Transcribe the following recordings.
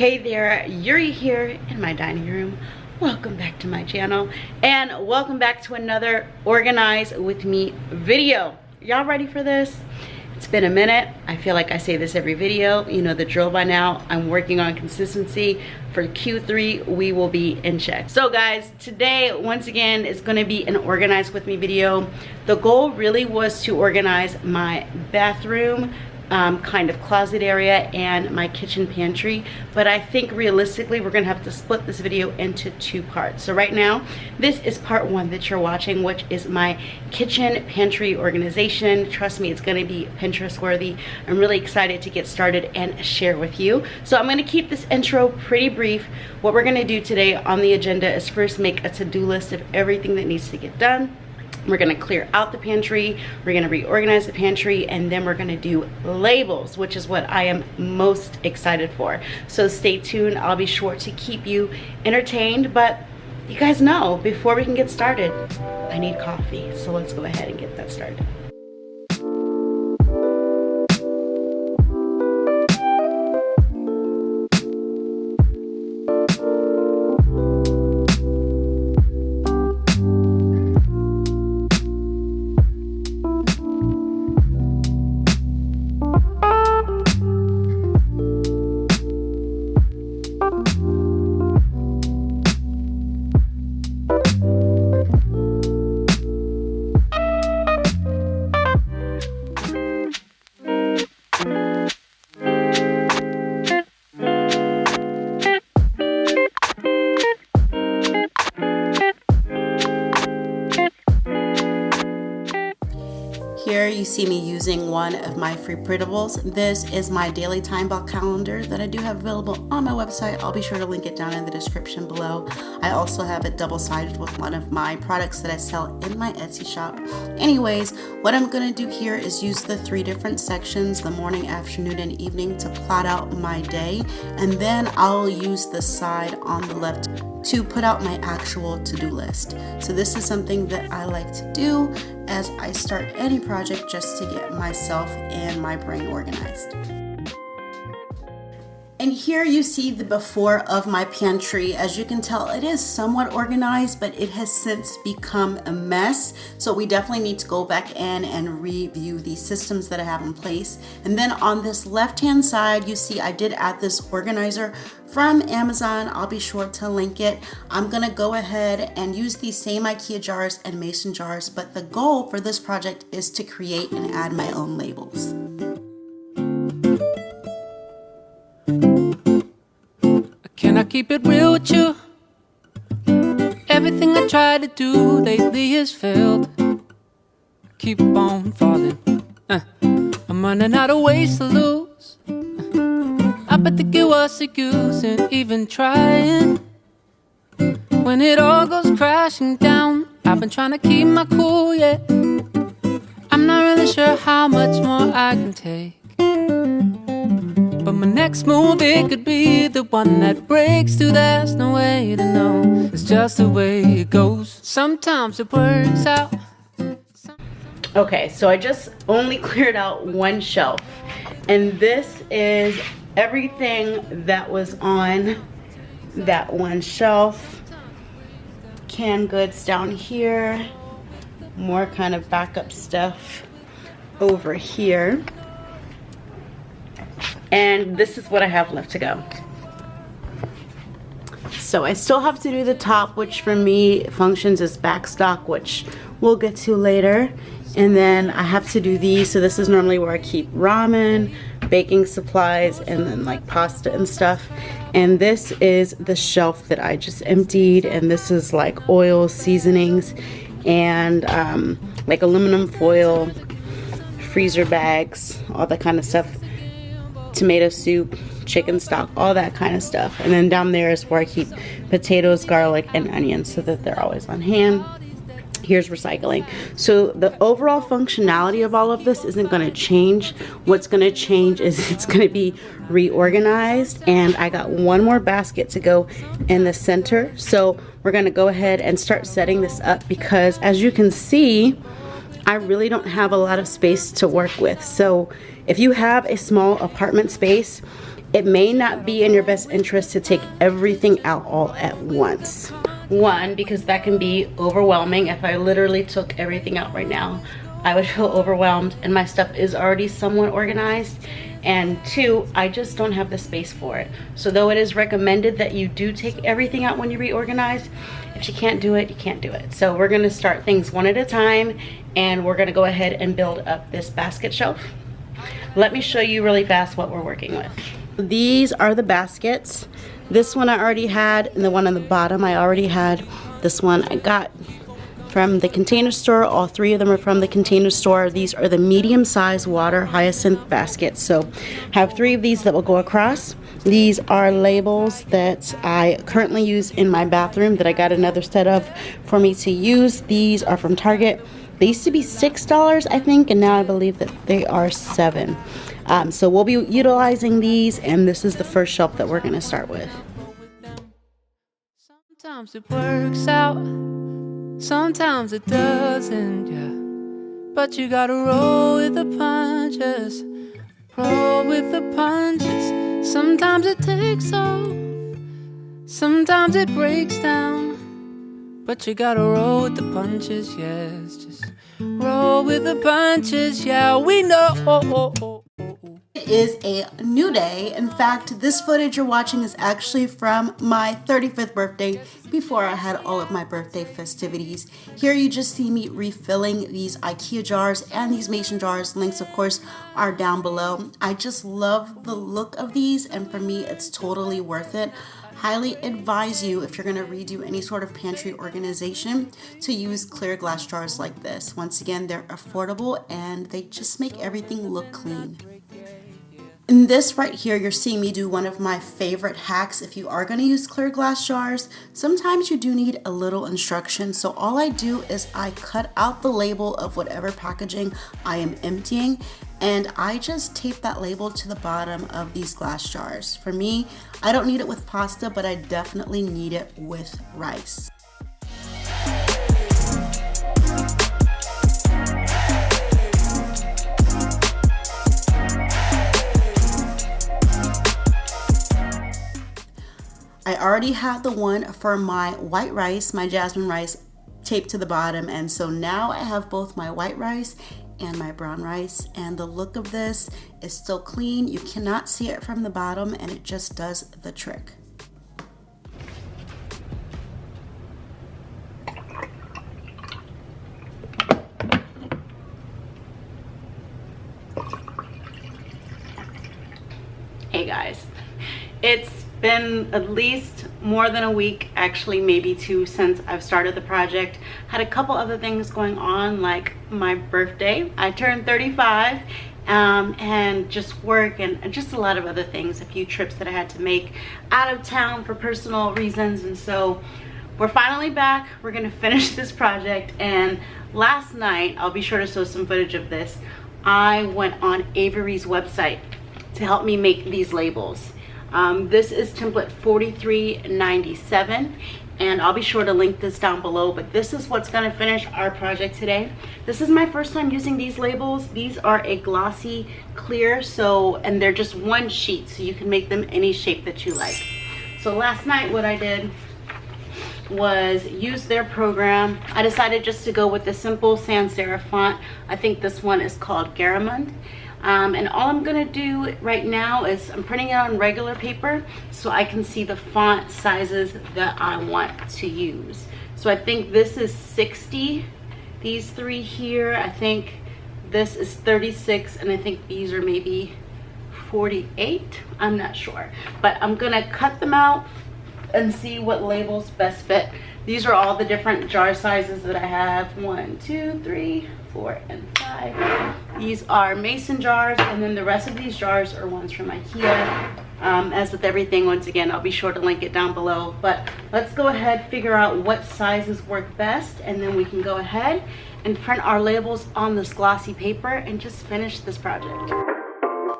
Hey there, Yuri here in my dining room. Welcome back to my channel and welcome back to another Organize With Me video. Y'all ready for this? It's been a minute. I feel like I say this every video. You know the drill by now. I'm working on consistency. For Q3, we will be in check. So guys, today, once again, is gonna be an Organize With Me video. The goal really was to organize my bathroom, kind of closet area, and my kitchen pantry, but I think realistically we're gonna have to split this video into two parts. So right now this is part one that you're watching, which is my kitchen pantry organization. Trust me, it's gonna be Pinterest worthy. I'm really excited to get started and share with you. So I'm gonna keep this intro pretty brief. What we're gonna do today on the agenda is first make a to-do list of everything that needs to get done. We're gonna clear out the pantry, we're gonna reorganize the pantry, and then we're gonna do labels, which is what I am most excited for. So stay tuned, I'll be sure to keep you entertained, but you guys know, before we can get started, I need coffee. So let's go ahead and get that started. Here you see me using one of my free printables. This is my daily time block calendar that I do have available on my website. I'll be sure to link it down in the description below. I also have it double-sided with one of my products that I sell in my Etsy shop. Anyways, what I'm gonna do here is use the three different sections, the morning, afternoon, and evening, to plot out my day, and then I'll use the side on the left to put out my actual to-do list. So this is something that I like to do as I start any project, just to get myself and my brain organized. And here you see the before of my pantry. As you can tell, it is somewhat organized, but it has since become a mess. So we definitely need to go back in and review the systems that I have in place. And then on this left-hand side, you see I did add this organizer from Amazon. I'll be sure to link it. I'm gonna go ahead and use these same Ikea jars and mason jars, but the goal for this project is to create and add my own labels. Can I keep it real with you? Everything I try to do lately has failed. I keep on falling. I'm running out of ways to lose. I bet think it was a use in even trying. When it all goes crashing down, I've been trying to keep my cool, yeah. I'm not really sure how much more I can take, but my next move, it could be the one that breaks through. There's no way to know, it's just the way it goes. Sometimes it works out. Okay, so I just only cleared out one shelf, and this is everything that was on that one shelf. Canned goods down here, more kind of backup stuff over here. And this is what I have left to go. So I still have to do the top, which for me functions as backstock, which we'll get to later. And then I have to do these. So this is normally where I keep ramen, baking supplies, and then like pasta and stuff. And this is the shelf that I just emptied. And this is like oil, seasonings, and like aluminum foil, freezer bags, all that kind of stuff. Tomato soup, chicken stock, all that kind of stuff. And then down there is where I keep potatoes, garlic, and onions so that they're always on hand. Here's recycling. So the overall functionality of all of this isn't going to change. What's going to change is it's going to be reorganized, and I got one more basket to go in the center. So we're going to go ahead and start setting this up, because as you can see, I really don't have a lot of space to work with. So if you have a small apartment space it may not be in your best interest to take everything out all at once. One, because that can be overwhelming. If I literally took everything out right now, I would feel overwhelmed, and my stuff is already somewhat organized. And two, I just don't have the space for it. So though it is recommended that you do take everything out when you reorganize, if you can't do it, you can't do it. So we're gonna start things one at a time, and we're gonna go ahead and build up this basket shelf. Let me show you really fast what we're working with. These are the baskets. This one I already had, and the one on the bottom I already had. This one I got from the Container Store. All three of them are from the Container Store. These are the medium-sized water hyacinth baskets. So I have three of these that will go across. These are labels that I currently use in my bathroom that I got another set of for me to use. These are from Target. They used to be $6, I think, and now I believe that they are $7. So we'll be utilizing these, and this is the first shelf that we're going to start with. Sometimes it works out, sometimes it doesn't, yeah. But you gotta roll with the punches, roll with the punches. Sometimes it takes off, sometimes it breaks down, but you gotta roll with the punches, yes. Just roll with the punches, yeah, we know. It is a new day. In fact, this footage you're watching is actually from my 35th birthday, before I had all of my birthday festivities. Here you just see me refilling these Ikea jars and these mason jars. Links, of course, are down below. I just love the look of these, and for me, it's totally worth it. Highly advise you, if you're going to redo any sort of pantry organization, to use clear glass jars like this. Once again, they're affordable and they just make everything look clean. In this right here, you're seeing me do one of my favorite hacks. If you are going to use clear glass jars, sometimes you do need a little instruction. So all I do is I cut out the label of whatever packaging I am emptying, and I just tape that label to the bottom of these glass jars. For me, I don't need it with pasta, but I definitely need it with rice. I already have the one for my white rice, my jasmine rice, taped to the bottom, and so now I have both my white rice and my brown rice, and the look of this is still clean. You cannot see it from the bottom, and it just does the trick. Hey guys, it's been at least more than a week, actually maybe two, since I've started the project. Had a couple other things going on, like my birthday. I turned 35, and just work and just a lot of other things, a few trips that I had to make out of town for personal reasons. And so we're finally back. We're gonna finish this project. And last night, I'll be sure to show some footage of this, I went on Avery's website to help me make these labels. This is template 4397, and I'll be sure to link this down below, but this is what's going to finish our project today. This is my first time using these labels. These are a glossy clear, and they're just one sheet, so you can make them any shape that you like. So last night what I did was use their program. I decided just to go with the simple sans serif font. I think this one is called Garamond. And all I'm gonna do right now is I'm printing it on regular paper so I can see the font sizes that I want to use. So I think this is 60, these three here, I think this is 36, and I think these are maybe 48, I'm not sure. But I'm gonna cut them out and see what labels best fit. These are all the different jar sizes that I have. 1, 2, 3, 4, and 5. These are mason jars, and then the rest of these jars are ones from Ikea. As with everything, once again, I'll be sure to link it down below. But let's go ahead, figure out what sizes work best, and then we can go ahead and print our labels on this glossy paper and just finish this project.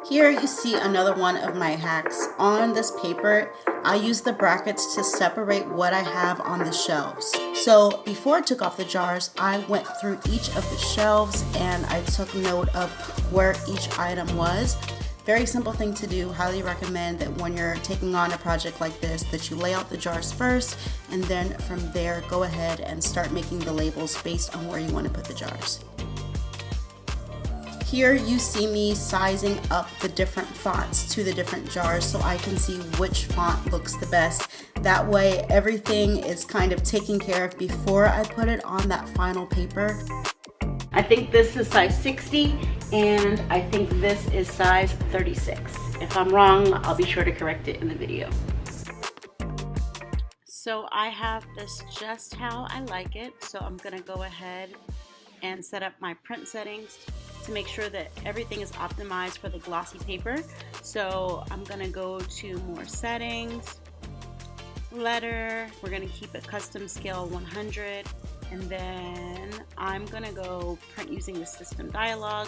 Here you see another one of my hacks. On this paper, I use the brackets to separate what I have on the shelves. So before I took off the jars, I went through each of the shelves and I took note of where each item was. Very simple thing to do. Highly recommend that when you're taking on a project like this, that you lay out the jars first, and then from there go ahead and start making the labels based on where you want to put the jars. Here you see me sizing up the different fonts to the different jars so I can see which font looks the best. That way everything is kind of taken care of before I put it on that final paper. I think this is size 60 and I think this is size 36. If I'm wrong, I'll be sure to correct it in the video. So I have this just how I like it. So I'm gonna go ahead and set up my print settings to make sure that everything is optimized for the glossy paper. So I'm gonna go to more settings, letter, we're gonna keep it custom scale 100, and then I'm gonna go print using the system dialog,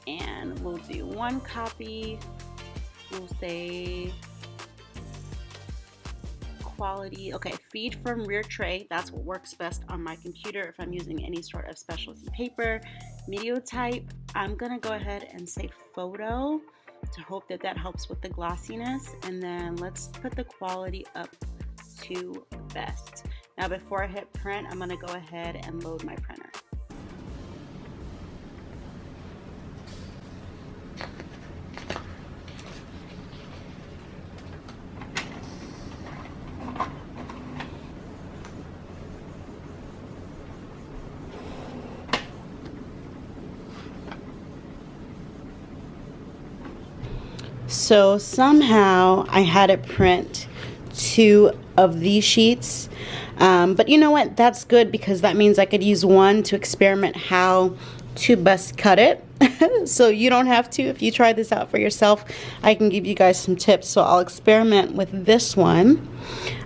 and we'll do one copy. We'll say quality, okay, feed from rear tray. That's what works best on my computer if I'm using any sort of specialty paper. Media type, I'm gonna go ahead and say photo to hope that that helps with the glossiness, and then let's put the quality up to best. Now before I hit print, I'm gonna go ahead and load my printer. So somehow I had it print 2 of these sheets, but you know what, that's good because that means I could use one to experiment how to best cut it. So you don't have to. If you try this out for yourself, I can give you guys some tips. So I'll experiment with this one.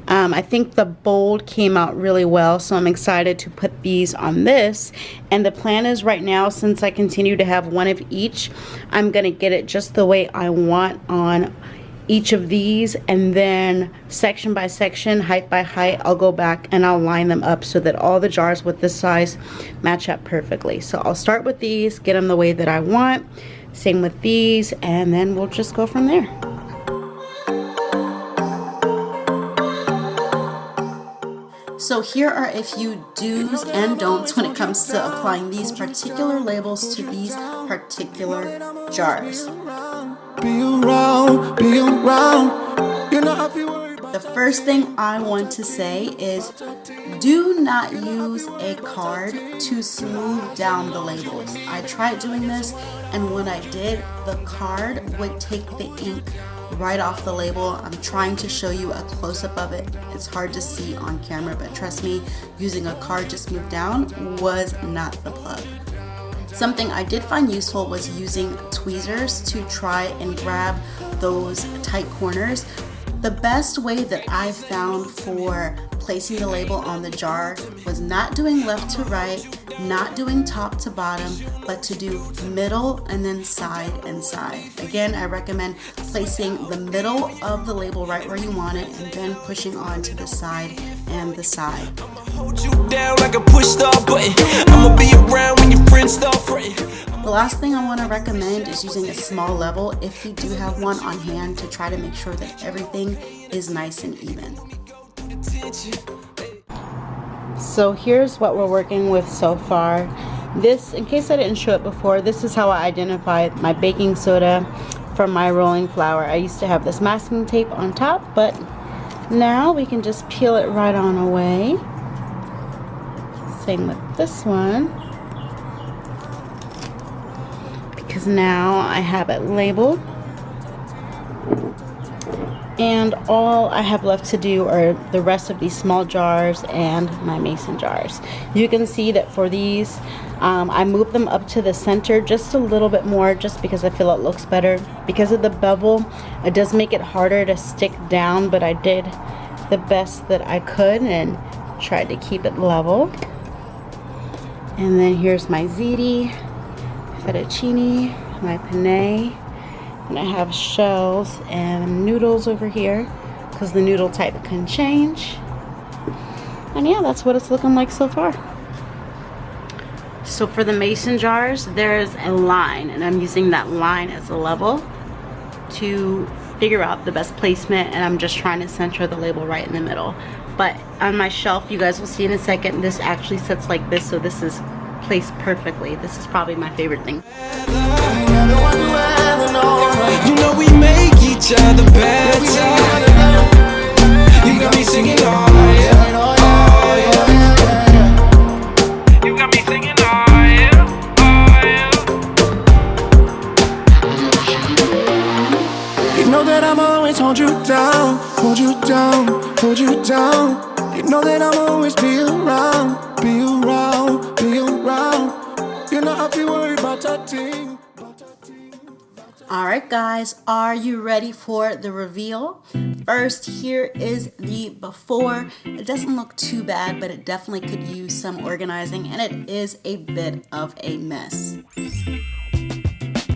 I think the bold came out really well, so I'm excited to put these on this. And the plan is right now, since I continue to have one of each, I'm gonna get it just the way I want on each of these, and then section by section, height by height, I'll go back and I'll line them up so that all the jars with this size match up perfectly. So I'll start with these, get them the way that I want, same with these, and then we'll just go from there. So here are a few do's and don'ts when it comes to applying these particular labels to these particular jars. The first thing I want to say is do not use a card to smooth down the labels. I tried doing this, and when I did, the card would take the ink right off the label. I'm trying to show you a close-up of it. It's hard to see on camera, but trust me, using a card to smooth down was not the plug. Something I did find useful was using tweezers to try and grab those tight corners. The best way that I found for placing the label on the jar was not doing left to right, not doing top to bottom, but to do middle and then side and side. Again, I recommend placing the middle of the label right where you want it and then pushing on to the side and the side. Hold you down like a push start button. I'ma be around when your friends start fretting. The last thing I want to recommend is using a small level if you do have one on hand to try to make sure that everything is nice and even. So here's what we're working with so far. This, in case I didn't show it before, this is how I identified my baking soda from my rolling flour. I used to have this masking tape on top, but now we can just peel it right on away. Same with this one, because now I have it labeled, and all I have left to do are the rest of these small jars and my mason jars. You can see that for these I moved them up to the center just a little bit more, just because I feel it looks better. Because of the bevel, it does make it harder to stick down, but I did the best that I could and tried to keep it level. And then here's my ziti, fettuccine, my penne, and I have shells and noodles over here because the noodle type can change. And yeah, that's what it's looking like so far. So for the mason jars, there's a line, and I'm using that line as a level to figure out the best placement, and I'm just trying to center the label right in the middle. But on my shelf, you guys will see in a second, this actually sits like this, so this is placed perfectly. This is probably my favorite thing. You know we make each other better. You got me singing, oh yeah, oh yeah. You got me singing, oh yeah, oh yeah. You know that I'm always hold you down, hold you down, hold you down. You know that I'm always be around, be around, be around. You know I feel worried about that thing. Alright guys, are you ready for the reveal? First, here is the before. It doesn't look too bad, but it definitely could use some organizing, and it is a bit of a mess.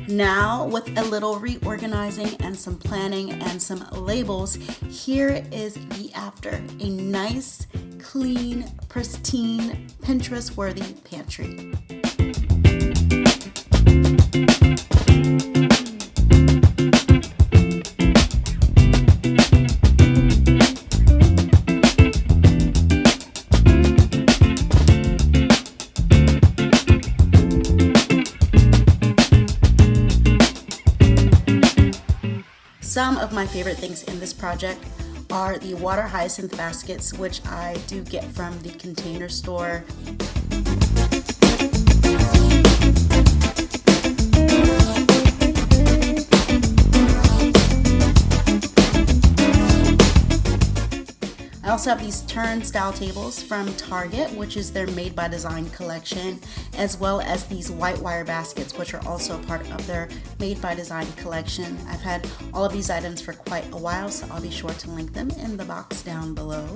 Now, with a little reorganizing and some planning and some labels, here is the after. A nice, clean, pristine, Pinterest-worthy pantry. Some of my favorite things in this project are the water hyacinth baskets, which I do get from the Container Store. I also have these turnstile tables from Target, which is their Made by Design collection, as well as these white wire baskets, which are also a part of their Made by Design collection. I've had all of these items for quite a while, so I'll be sure to link them in the box down below.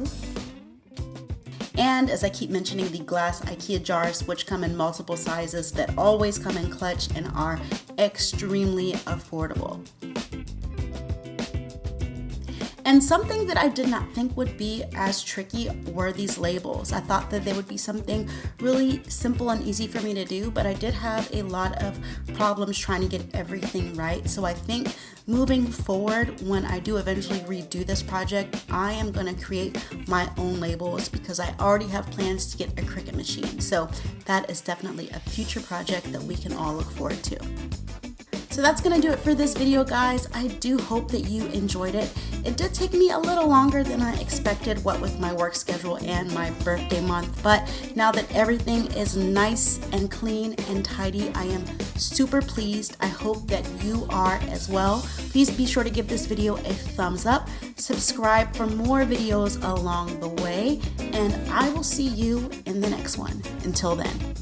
And as I keep mentioning, the glass Ikea jars, which come in multiple sizes, that always come in clutch and are extremely affordable. And something that I did not think would be as tricky were these labels. I thought that they would be something really simple and easy for me to do, but I did have a lot of problems trying to get everything right. So I think moving forward, when I do eventually redo this project, I am gonna create my own labels because I already have plans to get a Cricut machine. So that is definitely a future project that we can all look forward to. So that's gonna do it for this video, guys. I do hope that you enjoyed it. It did take me a little longer than I expected, what with my work schedule and my birthday month, but now that everything is nice and clean and tidy, I am super pleased. I hope that you are as well. Please be sure to give this video a thumbs up, subscribe for more videos along the way, and I will see you in the next one. Until then.